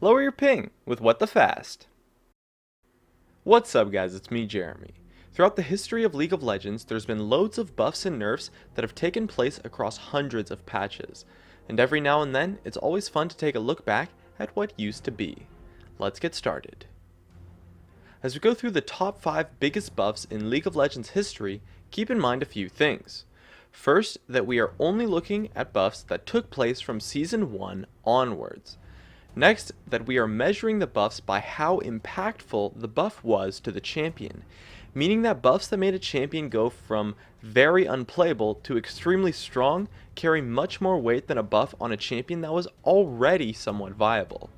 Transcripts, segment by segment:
Lower your ping with What the Fast. What's up guys, it's me Jeremy. Throughout the history of League of Legends, there's been loads of buffs and nerfs that have taken place across hundreds of patches. And every now and then, it's always fun to take a look back at what used to be. Let's get started. As we go through the top 5 biggest buffs in League of Legends history, keep in mind a few things. First, that we are only looking at buffs that took place from Season 1 onwards. Next, that we are measuring the buffs by how impactful the buff was to the champion, meaning that buffs that made a champion go from very unplayable to extremely strong carry much more weight than a buff on a champion that was already somewhat viable.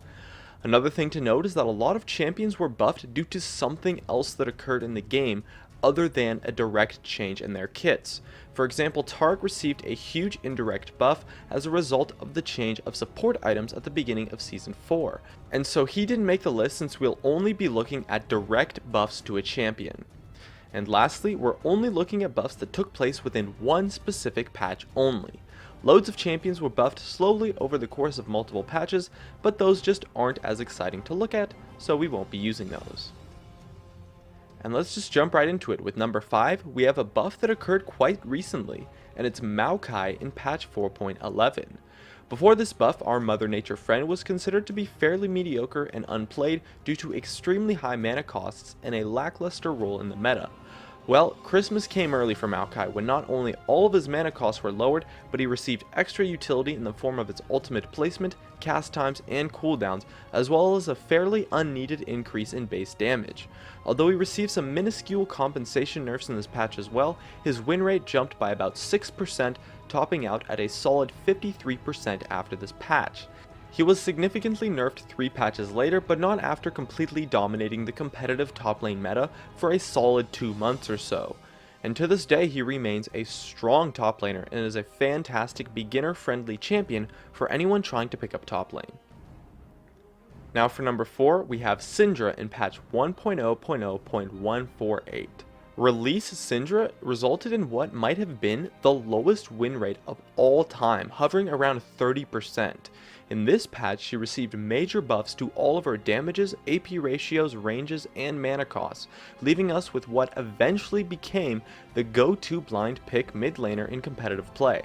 Another thing to note is that a lot of champions were buffed due to something else that occurred in the game other than a direct change in their kits. For example, Targ received a huge indirect buff as a result of the change of support items at the beginning of Season 4, and so he didn't make the list since we'll only be looking at direct buffs to a champion. And lastly, we're only looking at buffs that took place within one specific patch only. Loads of champions were buffed slowly over the course of multiple patches, but those just aren't as exciting to look at, so we won't be using those. And let's just jump right into it. With number 5, we have a buff that occurred quite recently, and it's Maokai in patch 4.11. Before this buff, our Mother Nature friend was considered to be fairly mediocre and unplayed due to extremely high mana costs and a lackluster role in the meta. Well, Christmas came early for Maokai when not only all of his mana costs were lowered, but he received extra utility in the form of its ultimate placement, cast times, and cooldowns, as well as a fairly unneeded increase in base damage. Although he received some minuscule compensation nerfs in this patch as well, his win rate jumped by about 6%, topping out at a solid 53% after this patch. He was significantly nerfed 3 patches later, but not after completely dominating the competitive top lane meta for a solid 2 months or so. And to this day he remains a strong top laner and is a fantastic beginner friendly champion for anyone trying to pick up top lane. Now for number 4, we have Syndra in patch 1.0.0.148. Release Syndra resulted in what might have been the lowest win rate of all time, hovering around 30%. In this patch, she received major buffs to all of her damages, AP ratios, ranges, and mana costs, leaving us with what eventually became the go-to blind pick mid laner in competitive play.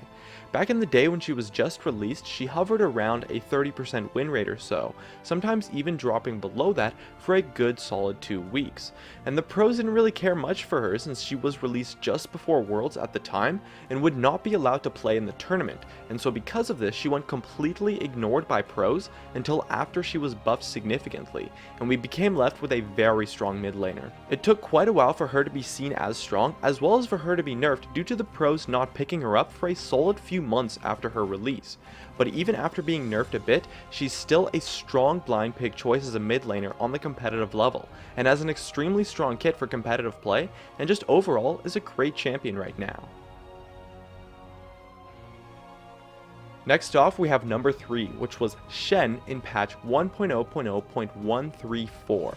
Back in the day when she was just released, she hovered around a 30% win rate or so, sometimes even dropping below that for a good solid 2 weeks. And the pros didn't really care much for her since she was released just before Worlds at the time and would not be allowed to play in the tournament, and so because of this she went completely ignored by pros until after she was buffed significantly, and we became left with a very strong mid laner. It took quite a while for her to be seen as strong, as well as for her to be nerfed due to the pros not picking her up for a solid few months after her release. But even after being nerfed a bit, she's still a strong blind pick choice as a mid laner on the competitive level, and has an extremely strong kit for competitive play, and just overall is a great champion right now. Next off, we have number 3, which was Shen in patch 1.0.0.134.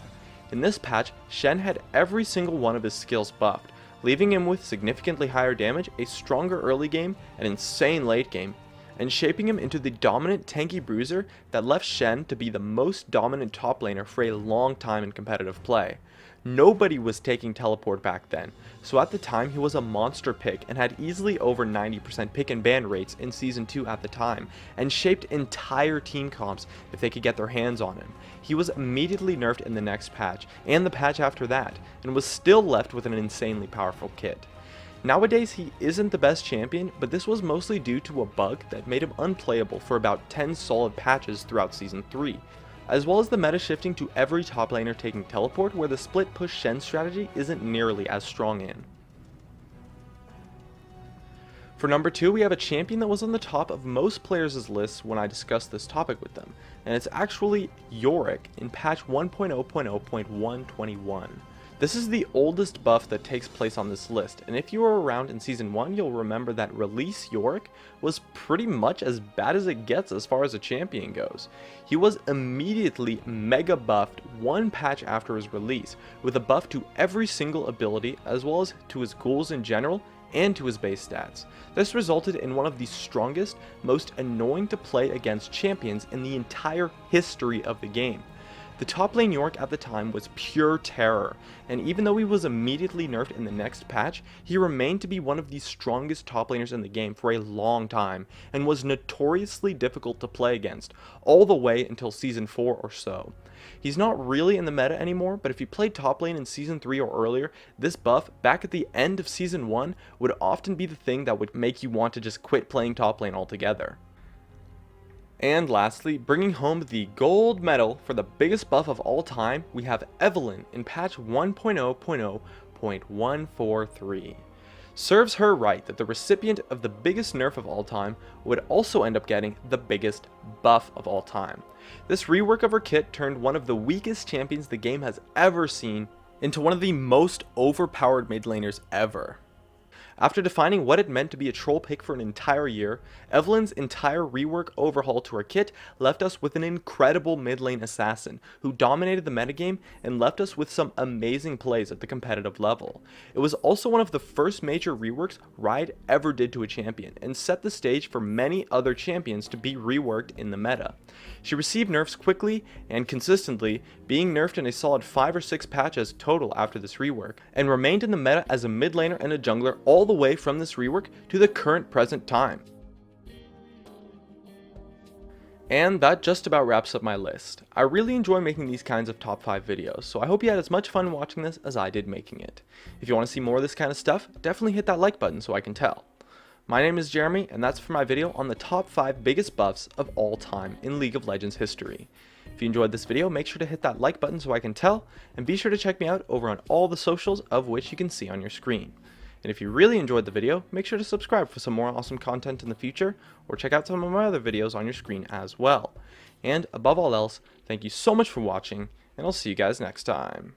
In this patch, Shen had every single one of his skills buffed, leaving him with significantly higher damage, a stronger early game, and insane late game, and shaping him into the dominant tanky bruiser that left Shen to be the most dominant top laner for a long time in competitive play. Nobody was taking teleport back then, so at the time he was a monster pick and had easily over 90% pick and ban rates in Season 2 at the time, and shaped entire team comps if they could get their hands on him. He was immediately nerfed in the next patch, and the patch after that, and was still left with an insanely powerful kit. Nowadays he isn't the best champion, but this was mostly due to a bug that made him unplayable for about 10 solid patches throughout Season 3. As well as the meta shifting to every top laner taking teleport, where the split push Shen strategy isn't nearly as strong in. For number 2, we have a champion that was on the top of most players' lists when I discussed this topic with them, and it's actually Yorick in patch 1.0.0.121. This is the oldest buff that takes place on this list, and if you were around in Season 1, you'll remember that Release Yorick was pretty much as bad as it gets as far as a champion goes. He was immediately mega buffed 1 patch after his release, with a buff to every single ability as well as to his ghouls in general, and to his base stats. This resulted in one of the strongest, most annoying to play against champions in the entire history of the game. The top lane York at the time was pure terror, and even though he was immediately nerfed in the next patch, he remained to be one of the strongest top laners in the game for a long time, and was notoriously difficult to play against, all the way until Season 4 or so. He's not really in the meta anymore, but if you played top lane in Season 3 or earlier, this buff, back at the end of Season 1, would often be the thing that would make you want to just quit playing top lane altogether. And lastly, bringing home the gold medal for the biggest buff of all time, we have Evelynn in patch 1.0.0.143. Serves her right that the recipient of the biggest nerf of all time would also end up getting the biggest buff of all time. This rework of her kit turned one of the weakest champions the game has ever seen into one of the most overpowered mid laners ever. After defining what it meant to be a troll pick for an entire year, Evelynn's entire rework overhaul to her kit left us with an incredible mid lane assassin who dominated the metagame and left us with some amazing plays at the competitive level. It was also one of the first major reworks Riot ever did to a champion and set the stage for many other champions to be reworked in the meta. She received nerfs quickly and consistently, being nerfed in a solid 5 or 6 patches total after this rework, and remained in the meta as a mid laner and a jungler all the way from this rework to the current present time. And that just about wraps up my list. I really enjoy making these kinds of top 5 videos, so I hope you had as much fun watching this as I did making it. If you want to see more of this kind of stuff, definitely hit that like button so I can tell. My name is Jeremy, and that's for my video on the top 5 biggest buffs of all time in League of Legends history. If you enjoyed this video, make sure to hit that like button so I can tell, and be sure to check me out over on all the socials of which you can see on your screen. And if you really enjoyed the video, make sure to subscribe for some more awesome content in the future, or check out some of my other videos on your screen as well. And above all else, thank you so much for watching, and I'll see you guys next time.